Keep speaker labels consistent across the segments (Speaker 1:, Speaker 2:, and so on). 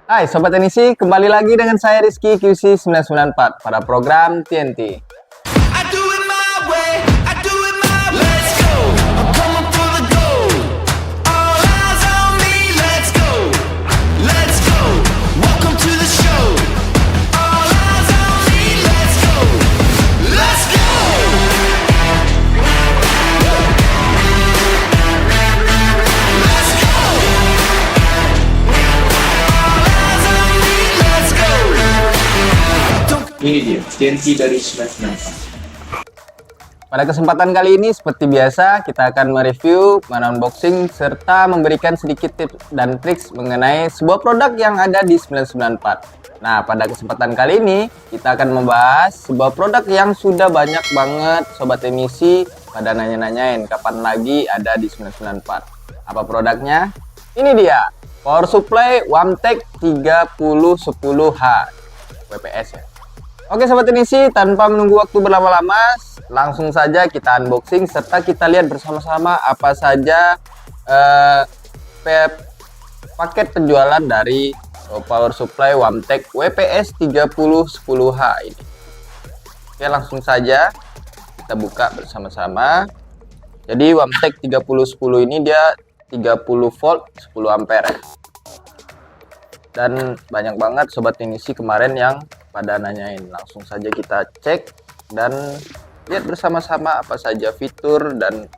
Speaker 1: Hai Sobat Tenisi, kembali lagi dengan saya Rizky QC 994 pada program TNT.
Speaker 2: I do it my way, I do it my way. Let's go. I'm coming for the gold. All eyes on me. Let's go. Let's go. Welcome to the show. All eyes on me. Let's go. Let's go. Let's go. All eyes on me. Let's go.
Speaker 3: Ini dia, TNT dari 994.
Speaker 1: Pada kesempatan kali ini seperti biasa kita akan mereview, unboxing, serta memberikan sedikit tips dan triks mengenai sebuah produk yang ada di 994. Nah, pada kesempatan kali ini kita akan membahas sebuah produk yang sudah banyak banget Sobat Emisi pada nanya-nanyain kapan lagi ada di 994. Apa produknya? Ini dia, Power Supply Wamtec 3010H WPS ya. Oke Sobat Tenisi, tanpa menunggu waktu berlama-lama, langsung saja kita unboxing serta kita lihat bersama-sama apa saja paket penjualan dari Power Supply Wamtec WPS 3010H ini. Oke, langsung saja kita buka bersama-sama. Jadi Wamtec 3010 ini dia 30 volt 10 ampere ya. Dan banyak banget Sobat Tenisi kemarin yang pada nanyain. Langsung saja kita cek dan lihat bersama-sama apa saja fitur dan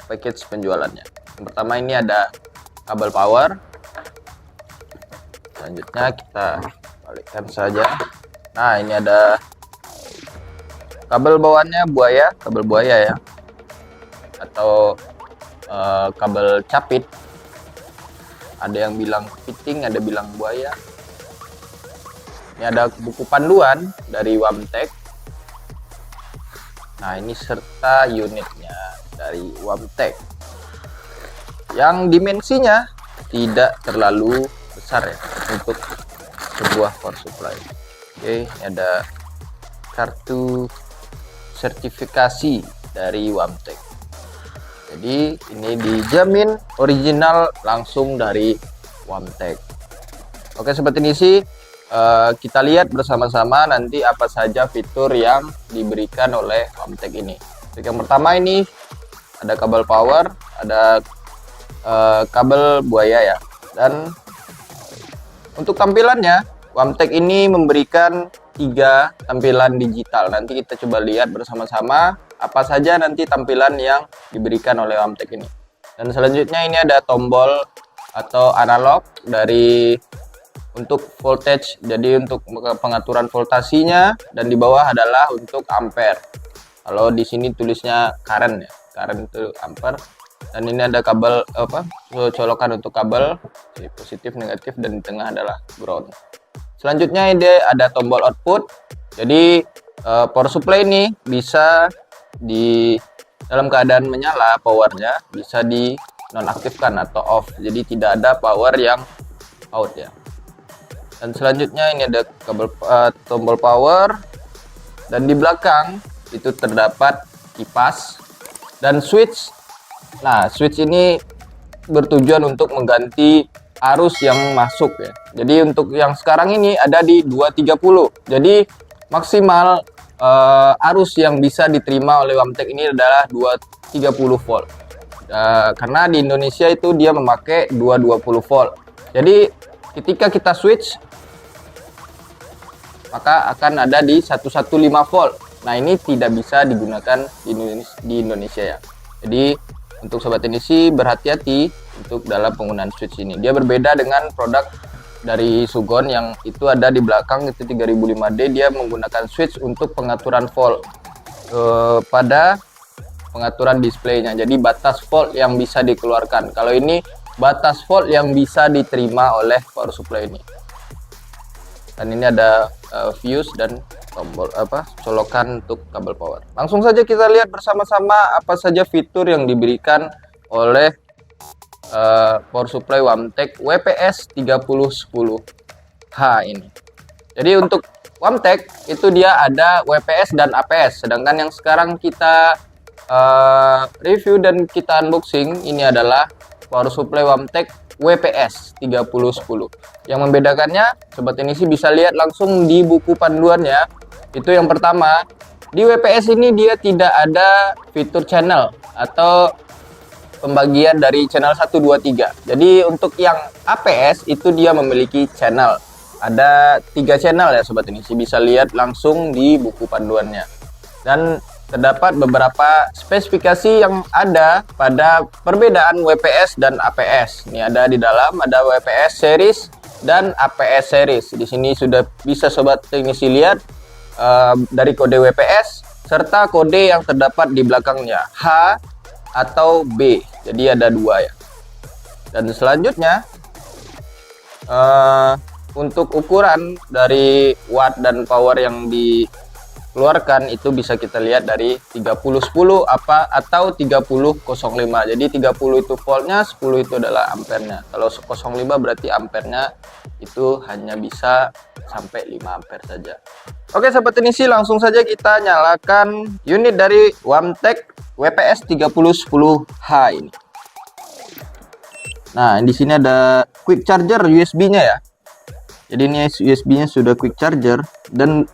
Speaker 1: package penjualannya. Yang pertama ini ada kabel power. Selanjutnya kita balikkan saja. Nah, ini ada kabel bawaannya kabel buaya ya, atau kabel capit. Ada yang bilang kepiting, ada bilang buaya. Ini ada buku panduan dari Wamtec. Nah, ini serta unitnya dari Wamtec yang dimensinya tidak terlalu besar ya untuk sebuah power supply. Oke, ini ada kartu sertifikasi dari Wamtec. Jadi ini dijamin original langsung dari Wamtec. Oke Sobat Tenisi, kita lihat bersama-sama nanti apa saja fitur yang diberikan oleh Wamtec ini. Yang pertama ini ada kabel power, ada kabel buaya ya. Dan untuk tampilannya, Wamtec ini memberikan 3 tampilan digital. Nanti kita coba lihat bersama-sama apa saja nanti tampilan yang diberikan oleh Wamtec ini. Dan selanjutnya ini ada tombol atau analog dari untuk voltage, jadi untuk pengaturan voltasinya, dan di bawah adalah untuk ampere. Kalau di sini tulisnya current ya, current itu ampere. Dan ini ada kabel colokan untuk kabel positif, negatif, dan di tengah adalah ground. Selanjutnya ini ada tombol output. Jadi power supply ini bisa dalam keadaan menyala powernya, bisa di nonaktifkan atau off, jadi tidak ada power yang out ya. Dan selanjutnya ini ada kabel tombol power, dan di belakang itu terdapat kipas dan switch. Nah, switch ini bertujuan untuk mengganti arus yang masuk ya. Jadi untuk yang sekarang ini ada di 230, jadi maksimal arus yang bisa diterima oleh Wamtec ini adalah 230 volt. Karena di Indonesia itu dia memakai 220 volt. Jadi ketika kita switch maka akan ada di 115 volt. Nah, ini tidak bisa digunakan di Indonesia ya. Jadi untuk Sobat Tenisi berhati-hati untuk dalam penggunaan switch ini. Dia berbeda dengan produk dari Sugon yang itu ada di belakang, itu 3005D, dia menggunakan switch untuk pengaturan volt pada pengaturan displaynya. Jadi batas volt yang bisa dikeluarkan. Kalau ini batas volt yang bisa diterima oleh power supply ini. Dan ini ada fuse dan tombol colokan untuk kabel power. Langsung saja kita lihat bersama-sama apa saja fitur yang diberikan oleh power supply Wamtec WPS 3010H ini. Jadi untuk Wamtec itu dia ada WPS dan APS, sedangkan yang sekarang kita review dan kita unboxing ini adalah power supply Wamtec WPS 3010. Yang membedakannya sobat teknisi bisa lihat langsung di buku panduannya. Itu yang pertama, di WPS ini dia tidak ada fitur channel atau pembagian dari channel 1 2 3. Jadi untuk yang APS itu dia memiliki channel. Ada 3 channel ya sobat teknisi, bisa lihat langsung di buku panduannya. Dan terdapat beberapa spesifikasi yang ada pada perbedaan WPS dan APS. Ini ada di dalam, ada WPS series dan APS series. Di sini sudah bisa sobat teknisi lihat dari kode WPS serta kode yang terdapat di belakangnya, H atau B. Jadi ada 2 ya. Dan selanjutnya untuk ukuran dari watt dan power yang dikeluarkan itu bisa kita lihat dari 3010 atau 3005. Jadi 30 itu voltnya, 10 itu adalah ampernya. Kalau 05 berarti ampernya itu hanya bisa sampai 5 ampere saja. Oke sobat teknisi, langsung saja kita nyalakan unit dari WAMTEK WPS 3010H ini. Nah, di sini ada quick charger USB-nya ya. Jadi ini USB-nya sudah quick charger dan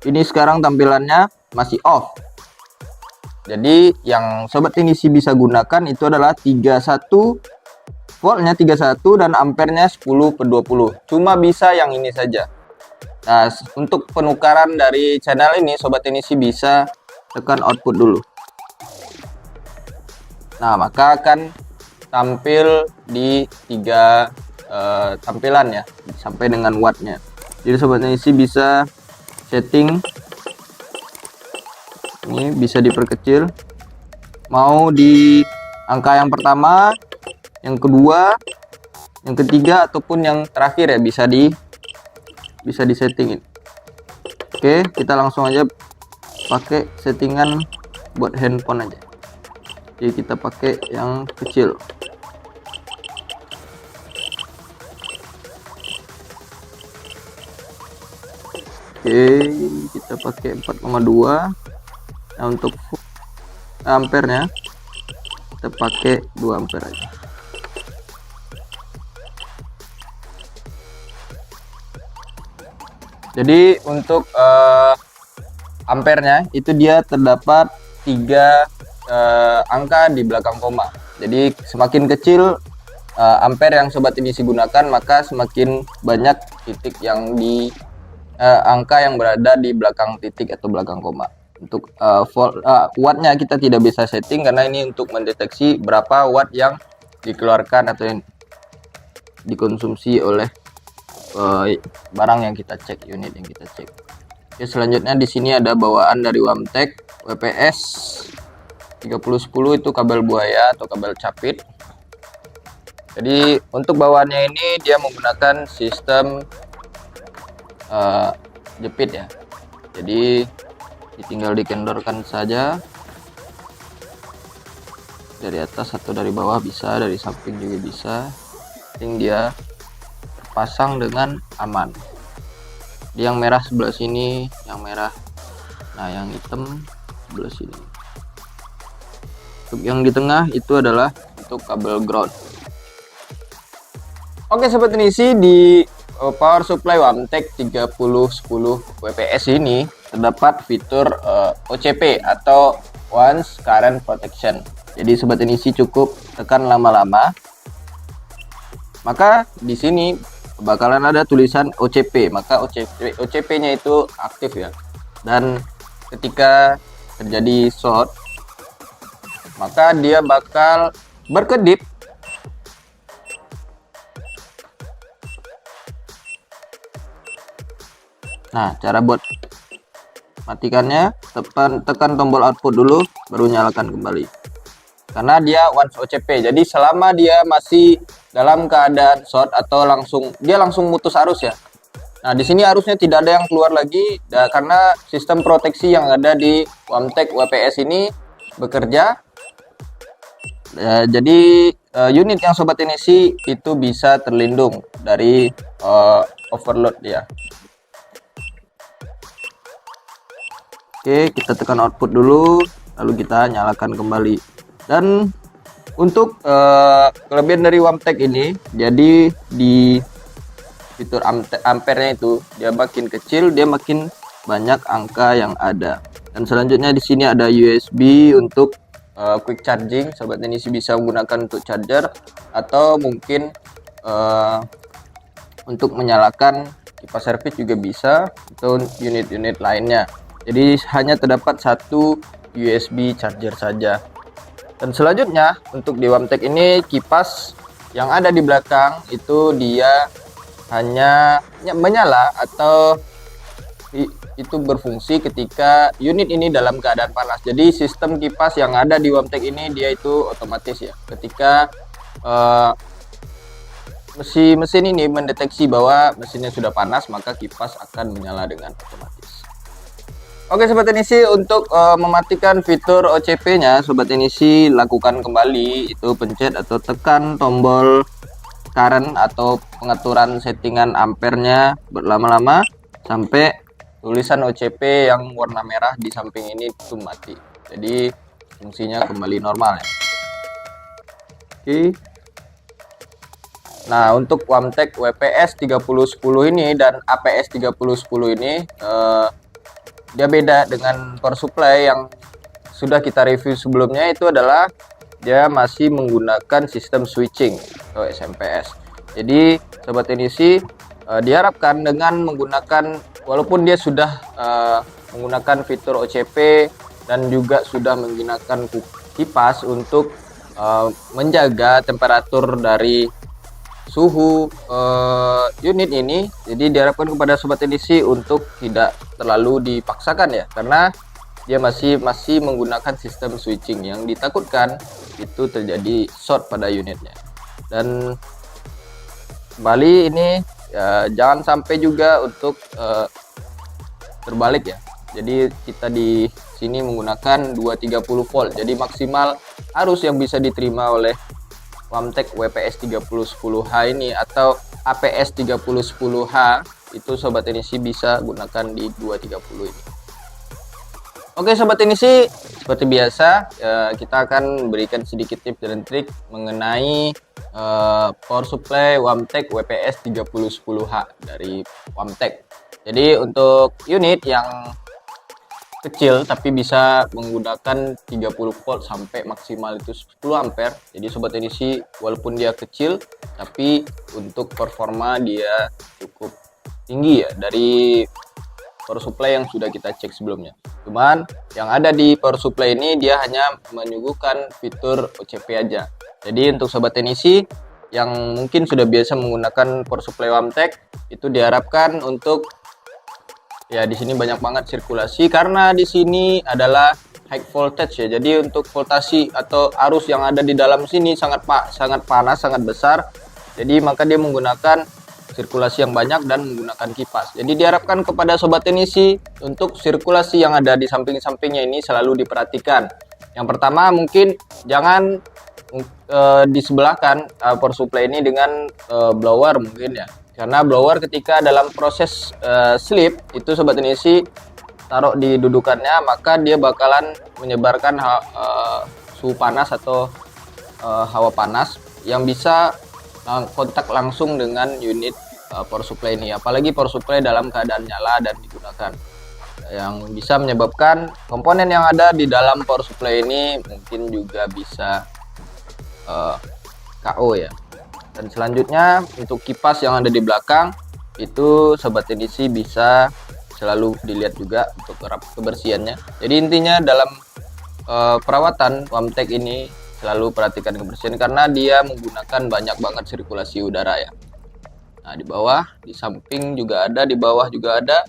Speaker 1: ini sekarang tampilannya masih off. Jadi yang sobat teknisi bisa gunakan itu adalah 31 voltnya 31 dan ampernya 10/20. Cuma bisa yang ini saja. Nah, untuk penukaran dari channel ini sobat teknisi bisa tekan output dulu. Nah, maka akan tampil di 3 tampilan ya, sampai dengan wattnya. Jadi sobat teknisi bisa setting, ini bisa diperkecil, mau di angka yang pertama, yang kedua, yang ketiga ataupun yang terakhir ya, bisa disettingin. Oke, kita langsung aja pakai settingan buat handphone aja. Jadi kita pakai yang kecil. Oke, kita pakai 4,2. Nah, untuk ampernya kita pakai 2 ampere aja. Jadi untuk ampernya itu dia terdapat 3 angka di belakang koma. Jadi semakin kecil ampere yang sobat teknisi gunakan, maka semakin banyak titik yang di angka yang berada di belakang titik atau belakang koma. Untuk wattnya kita tidak bisa setting karena ini untuk mendeteksi berapa watt yang dikeluarkan atau yang dikonsumsi oleh barang yang kita cek, unit yang kita cek. Oke, selanjutnya di sini ada bawaan dari WAMTEK WPS 3010, itu kabel buaya atau kabel capit. Jadi untuk bawaannya ini dia menggunakan sistem jepit ya. Jadi tinggal dikendorkan saja dari atas atau dari bawah, bisa dari samping juga bisa. Penting dia pasang dengan aman. Di yang merah sebelah sini, yang merah, nah yang hitam sebelah sini. Untuk yang di tengah itu adalah untuk kabel ground. Oke sobat teknisi, di power supply WAMTEK 3010 WPS ini terdapat fitur OCP atau Once Current Protection. Jadi sobat teknisi cukup tekan lama-lama, maka di sini bakalan ada tulisan OCP, maka OCP-nya itu aktif ya. Dan ketika terjadi short, maka dia bakal berkedip. Nah, cara buat matikannya, tekan tombol output dulu, baru nyalakan kembali. Karena dia once OCP, jadi selama dia masih dalam keadaan short atau dia langsung mutus arus ya. Nah, di sini arusnya tidak ada yang keluar lagi, karena sistem proteksi yang ada di WAMTEK WPS ini bekerja. Jadi unit yang sobat teknisi itu bisa terlindung dari overload ya. Oke, kita tekan output dulu, lalu kita nyalakan kembali. Dan Untuk kelebihan dari Wamtek ini, jadi di fitur ampernya itu dia makin kecil, dia makin banyak angka yang ada. Dan selanjutnya di sini ada USB untuk quick charging. Sobat Teknisi bisa menggunakan untuk charger atau mungkin untuk menyalakan kipas servis juga bisa, atau unit-unit lainnya. Jadi hanya terdapat satu USB charger saja. Dan selanjutnya untuk di Wamtek ini, kipas yang ada di belakang itu dia hanya menyala atau itu berfungsi ketika unit ini dalam keadaan panas. Jadi sistem kipas yang ada di Wamtek ini dia itu otomatis ya. Ketika mesin ini mendeteksi bahwa mesinnya sudah panas, maka kipas akan menyala dengan otomatis. Oke Sobat Teknisi, untuk mematikan fitur OCP-nya, Sobat Teknisi lakukan kembali, itu pencet atau tekan tombol current atau pengaturan settingan ampernya berlama-lama sampai tulisan OCP yang warna merah di samping ini itu mati. Jadi fungsinya kembali normal ya. Oke. Nah, untuk Wamtek WPS 3010 ini dan APS 3010 ini dia beda dengan power supply yang sudah kita review sebelumnya. Itu adalah dia masih menggunakan sistem switching atau SMPS. Jadi Sobat Teknisi diharapkan dengan menggunakan, walaupun dia sudah menggunakan fitur OCP dan juga sudah menggunakan kipas untuk menjaga temperatur dari suhu unit ini, jadi diharapkan kepada Sobat Teknisi untuk tidak terlalu dipaksakan ya, karena dia masih menggunakan sistem switching. Yang ditakutkan itu terjadi short pada unitnya. Dan kembali ini ya, jangan sampai juga untuk terbalik ya. Jadi kita di sini menggunakan 230 volt. Jadi maksimal arus yang bisa diterima oleh Wamtek WPS 3010H ini atau APS 3010H itu Sobat Teknisi bisa gunakan di 230 ini. Oke Sobat Teknisi, seperti biasa kita akan berikan sedikit tips dan trik mengenai power supply Wamtek WPS 3010H dari Wamtek. Jadi untuk unit yang kecil tapi bisa menggunakan 30 volt sampai maksimal itu 10 ampere. Jadi Sobat Teknisi walaupun dia kecil tapi untuk performa dia cukup tinggi ya dari power supply yang sudah kita cek sebelumnya. Cuman yang ada di power supply ini dia hanya menyuguhkan fitur OCP aja. Jadi untuk Sobat Teknisi yang mungkin sudah biasa menggunakan power supply Wamtek, itu diharapkan untuk ya di sini banyak banget sirkulasi, karena di sini adalah high voltage ya. Jadi untuk voltasi atau arus yang ada di dalam sini sangat panas, sangat besar. Jadi maka dia menggunakan sirkulasi yang banyak dan menggunakan kipas. Jadi diharapkan kepada Sobat Teknisi untuk sirkulasi yang ada di samping-sampingnya ini selalu diperhatikan. Yang pertama mungkin jangan disebelahkan power supply ini dengan blower mungkin ya. Karena blower ketika dalam proses sleep itu Sobat Teknisi taruh di dudukannya, maka dia bakalan menyebarkan suhu panas atau hawa panas yang bisa kontak langsung dengan unit power supply ini. Apalagi power supply dalam keadaan nyala dan digunakan, yang bisa menyebabkan komponen yang ada di dalam power supply ini mungkin juga bisa KO ya. Dan selanjutnya untuk kipas yang ada di belakang itu Sobat Teknisi bisa selalu dilihat juga untuk kebersihannya. Jadi intinya dalam perawatan Wamtek ini selalu perhatikan kebersihan karena dia menggunakan banyak banget sirkulasi udara ya. Nah di bawah, di samping juga ada, di bawah juga ada.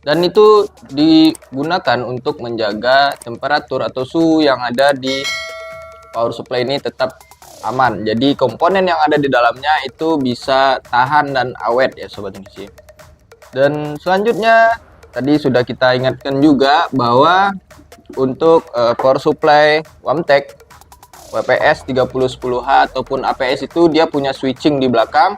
Speaker 1: Dan itu digunakan untuk menjaga temperatur atau suhu yang ada di power supply ini tetap aman. Jadi komponen yang ada di dalamnya itu bisa tahan dan awet ya Sobat Teknisi. Dan selanjutnya tadi sudah kita ingatkan juga bahwa untuk power supply Wamtek WPS 3010H ataupun APS itu dia punya switching di belakang.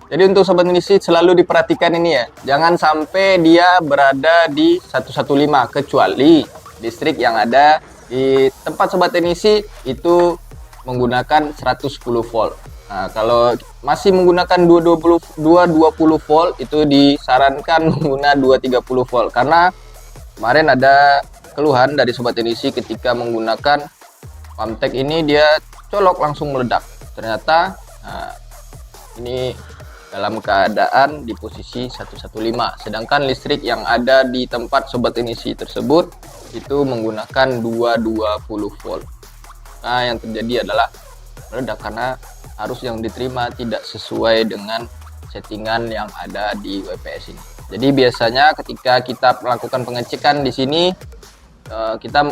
Speaker 1: Jadi untuk Sobat Teknisi selalu diperhatikan ini ya. Jangan sampai dia berada di 115 kecuali listrik yang ada di tempat Sobat Teknisi itu menggunakan 110 volt. Nah, kalau masih menggunakan 220 volt itu disarankan menggunakan 230 volt karena kemarin ada keluhan dari sobat teknisi ketika menggunakan Pumtec ini dia colok langsung meledak. Ternyata ini dalam keadaan di posisi 115, sedangkan listrik yang ada di tempat sobat teknisi tersebut itu menggunakan 220 volt. Nah, yang terjadi adalah meledak karena arus yang diterima tidak sesuai dengan settingan yang ada di WPS ini. Jadi biasanya ketika kita melakukan pengecekan di sini kita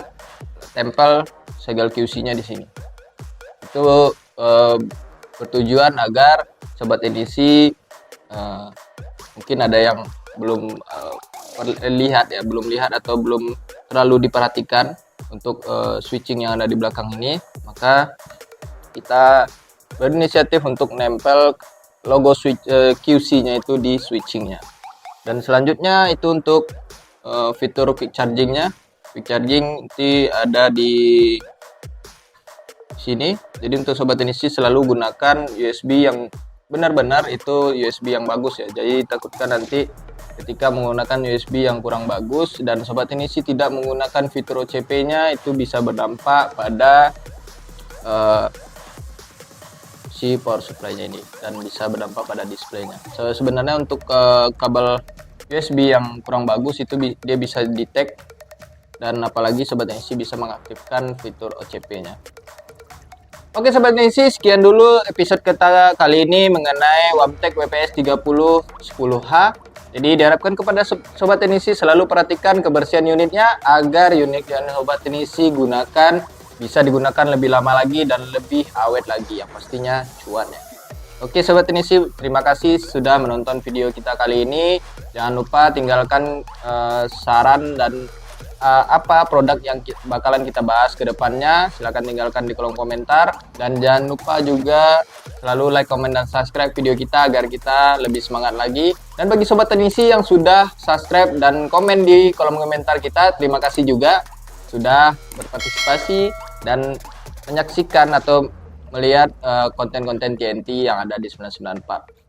Speaker 1: tempel segel QC-nya di sini. Itu bertujuan agar sobat teknisi mungkin ada yang belum belum lihat atau belum terlalu diperhatikan untuk switching yang ada di belakang ini, maka kita berinisiatif untuk nempel logo switch QC-nya itu di switchingnya. Dan selanjutnya itu untuk fitur quick charging-nya. Quick charging itu ada di sini. Jadi untuk sobat teknisi selalu gunakan USB yang benar-benar itu USB yang bagus ya. Jadi takutkan nanti ketika menggunakan USB yang kurang bagus dan sobat teknisi tidak menggunakan fitur OCP-nya, itu bisa berdampak pada si power supply-nya ini dan bisa berdampak pada display-nya. Sebenarnya untuk kabel USB yang kurang bagus itu dia bisa detect, dan apalagi sobat teknisi bisa mengaktifkan fitur OCP-nya. Oke sobat teknisi, sekian dulu episode kita kali ini mengenai Wabtec WPS 3010H. Jadi diharapkan kepada sobat teknisi selalu perhatikan kebersihan unitnya agar unit yang sobat teknisi gunakan bisa digunakan lebih lama lagi dan lebih awet lagi, yang pastinya cuan ya. Oke sobat teknisi, terima kasih sudah menonton video kita kali ini. Jangan lupa tinggalkan saran dan apa produk yang bakalan kita bahas ke depannya. Silahkan tinggalkan di kolom komentar, dan jangan lupa juga selalu like, komen, dan subscribe video kita agar kita lebih semangat lagi. Dan bagi sobat teknisi yang sudah subscribe dan komen di kolom komentar kita, terima kasih juga sudah berpartisipasi dan menyaksikan atau melihat konten-konten TNT yang ada di 994.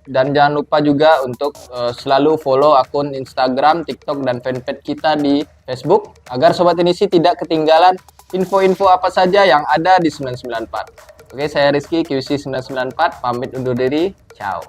Speaker 1: Dan jangan lupa juga untuk selalu follow akun Instagram, TikTok, dan fanpage kita di Facebook agar sobat teknisi tidak ketinggalan info-info apa saja yang ada di 994. Oke, saya Rizky QC 994 pamit undur diri. Ciao.